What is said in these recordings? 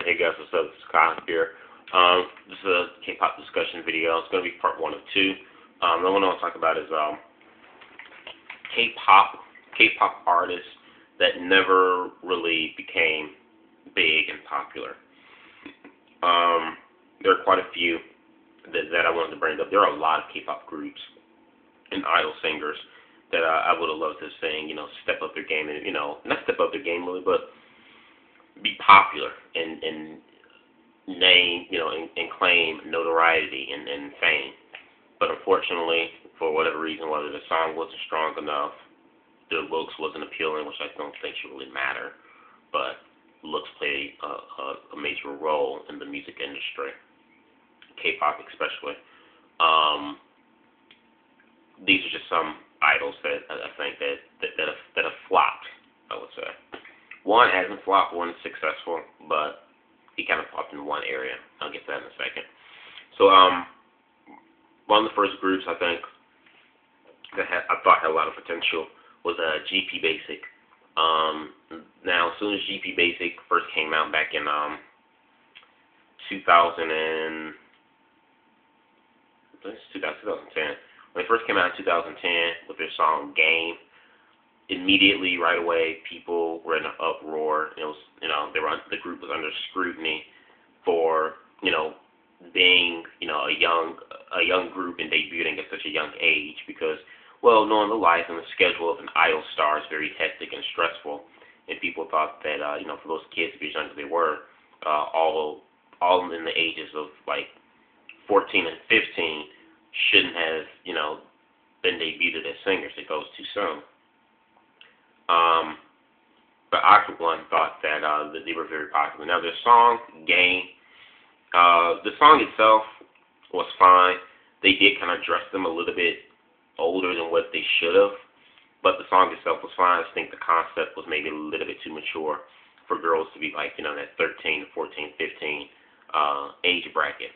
Hey guys, what's up? This is Kyle here. This is a K-pop discussion video. It's going to be part 1 of 2. The one I want to talk about is K-pop artists that never really became big and popular. There are quite a few that I wanted to bring up. There are a lot of K-pop groups and idol singers that I would have loved to sing, step up their game, and not step up their game really, but be popular and name, and claim notoriety and fame. But unfortunately, for whatever reason, whether the song wasn't strong enough, the looks wasn't appealing, which I don't think should really matter, but looks play a major role in the music industry, K-pop especially. These are just some idols that I think that have flopped, I would say. One hasn't flopped, one is successful, but he kind of flopped in one area. I'll get to that in a second. So, one of the first groups I think that I thought had a lot of potential was GP Basic. Now, as soon as GP Basic first came out back in 2010, when they first came out in 2010 with their song Game, immediately, right away, people were in an uproar. It was, the group was under scrutiny for, being, a young group and debuting at such a young age because, well, knowing the life and the schedule of an idol star is very hectic and stressful, and people thought that, for those kids to be as young as they were, all in the ages of like 14 and 15 shouldn't have, been debuted as singers. They thought it was too soon. But I, for one, thought that they were very popular. Now, their song, Game, the song itself was fine. They did kind of dress them a little bit older than what they should have, but the song itself was fine. I just think the concept was maybe a little bit too mature for girls to be like, that 13, 14, 15 age bracket.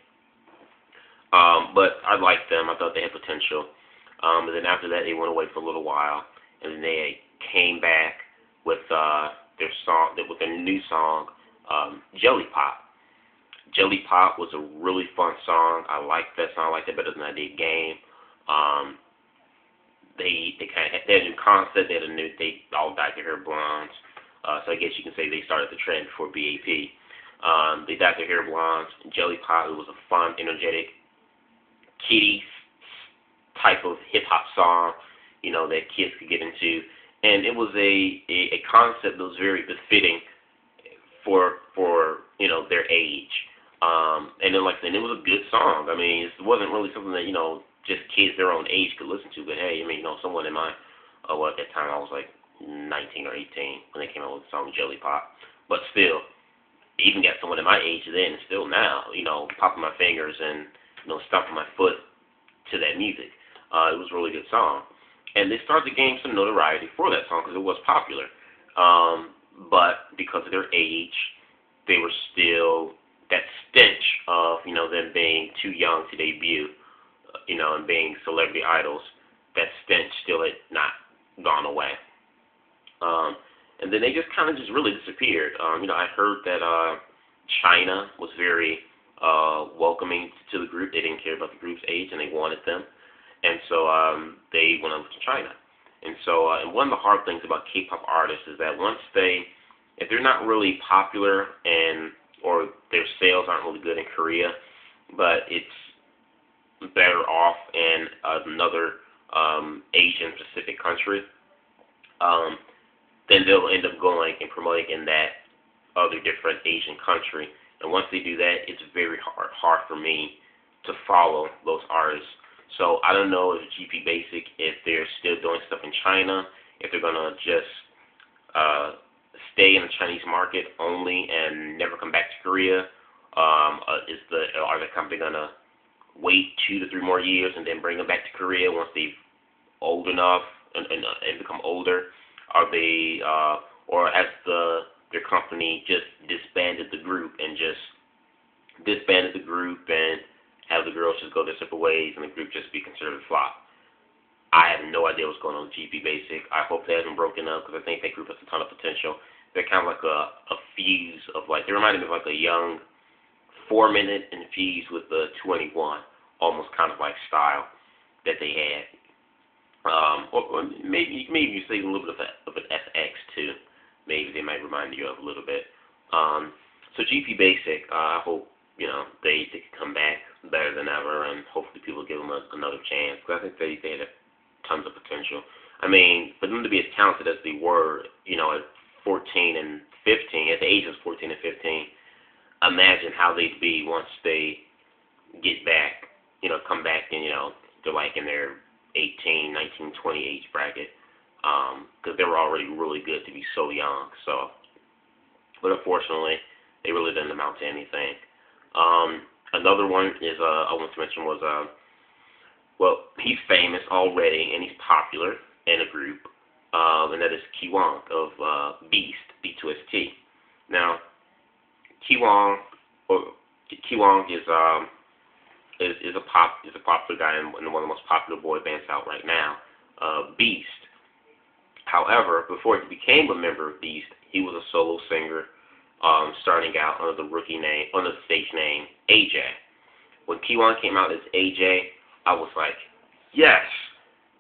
But I liked them. I thought they had potential. And then after that, they went away for a little while, and then they came back with their song, with their new song, Jelly Pop. Jelly Pop was a really fun song. I liked that song. I liked it better than I did Game. They had a new concept. They all dyed their hair blondes. So I guess you can say they started the trend before BAP. They dyed their hair blondes. Jelly Pop, it was a fun, energetic, kiddie type of hip hop song, that kids could get into. And it was a concept that was very befitting for their age. And then, like I said, it was a good song. I mean, it wasn't really something that, just kids their own age could listen to. But hey, someone in my, at that time I was like 19 or 18 when they came out with the song Jelly Pop. But still, even got someone in my age then and still now, popping my fingers and, stomping my foot to that music. It was a really good song. And they started to gain some notoriety for that song because it was popular. But because of their age, they were still that stench of, them being too young to debut, and being celebrity idols. That stench still had not gone away. And then they just kind of really disappeared. I heard that China was very welcoming to the group. They didn't care about the group's age, and they wanted them. And so they went over to China. And so and one of the hard things about K-pop artists is that if they're not really popular or their sales aren't really good in Korea, but it's better off in another Asian Pacific country, then they'll end up going and promoting in that other different Asian country. And once they do that, it's very hard for me to follow those artists. So I don't know if GP Basic, if they're still doing stuff in China, if they're gonna just stay in the Chinese market only and never come back to Korea. Are the company gonna wait 2 to 3 more years and then bring them back to Korea once they're old enough and become older? Are they or has their company just disbanded the group and have the girls just go their separate ways and the group just be considered a flop? I have no idea what's going on with GP Basic. I hope they haven't broken up because I think that group has a ton of potential. They're kind of like a fuse of like, they reminded me of like a young 4-minute infused with the 21, almost kind of like style that they had. Or maybe you say a little bit of an FX too. Maybe they might remind you of a little bit. So GP Basic, I hope they can come back better than ever, and hopefully people give them another chance. Because I think they had tons of potential. I mean, for them to be as talented as they were, at 14 and 15, at the age of 14 and 15, imagine how they'd be once they get back, come back and, they're like in their 18, 19, 20 age bracket. Because they were already really good to be so young. So, but unfortunately, they really didn't amount to anything. Another one is, I want to mention was, well, he's famous already and he's popular in a group, and that is Kiwong of Beast, B2ST. Now, Kiwong is a popular guy and one of the most popular boy bands out right now, Beast. However, before he became a member of Beast, he was a solo singer, starting out under the stage name AJ. When Kiwong came out as AJ, I was like, yes,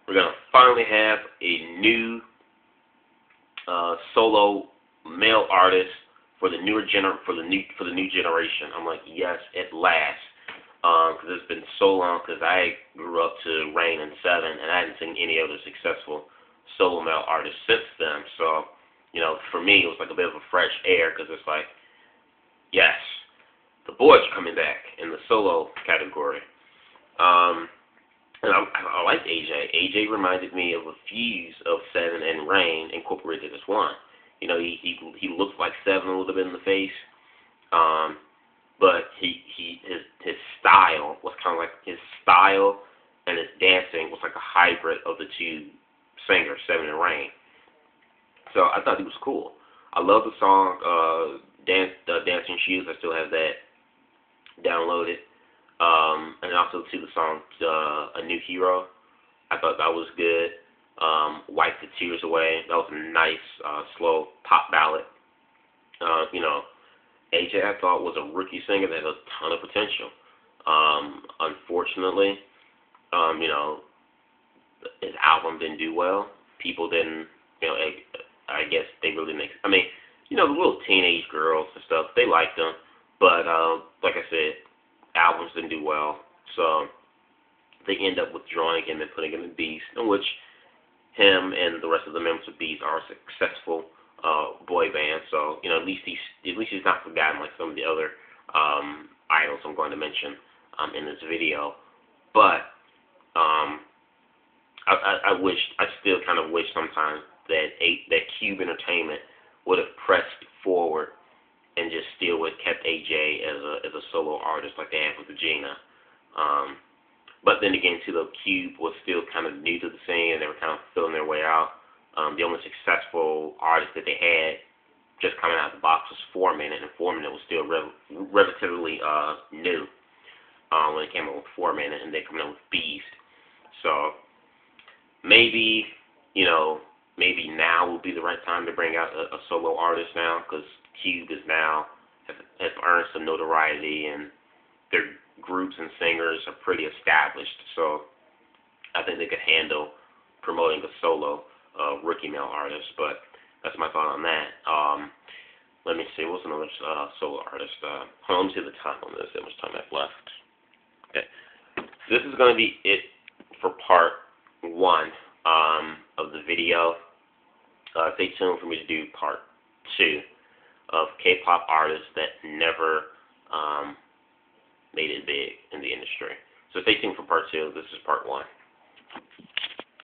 we're gonna finally have a new solo male artist for the new generation. I'm like, yes, at last, because it's been so long. Because I grew up to Rain and Seven, and I hadn't seen any other successful solo male artists since then. So, for me, it was like a bit of a fresh air, because it's like, yes, the boys are coming back in the solo category. And I like AJ. AJ reminded me of a fuse of Seven and Rain incorporated as one. He looked like Seven a little bit in the face, but his style was kind of like his style, and his dancing was like a hybrid of the two singers, Seven and Rain. So I thought he was cool. I love the song Dancing Shoes. I still have that downloaded. And also to the song A New Hero. I thought that was good. Wipe the Tears Away. That was a nice, slow pop ballad. AJ, I thought, was a rookie singer that had a ton of potential. Unfortunately, his album didn't do well. People didn't, I guess they really didn't. The little teenage girls and stuff, they liked him. But, like I said, albums didn't do well. So they end up withdrawing him and putting him in Beast, in which him and the rest of the members of Beast are successful boy bands. So, at least he's not forgotten like some of the other idols I'm going to mention in this video. But I still kind of wish sometimes that Cube Entertainment would have pressed forward and just still would have kept AJ as a solo artist like they have with Regina. But then again, too, the Cube was still kind of new to the scene, and they were kind of filling their way out. The only successful artist that they had just coming out of the box was 4-Minute, and 4-Minute was still relatively new when it came out with 4-Minute, and they coming out with Beast. So maybe now would be the right time to bring out a solo artist now, because Cube is now have earned some notoriety, and their groups and singers are pretty established. So I think they could handle promoting a solo rookie male artist. But that's my thought on that. Let me see, what's another solo artist? Hold on, let me see the time on this. How much time I have left? Okay, this is going to be it for part 1 of the video. Stay tuned for me to do part 2 of K-pop artists that never made it big in the industry. So stay tuned for part 2. This is part 1.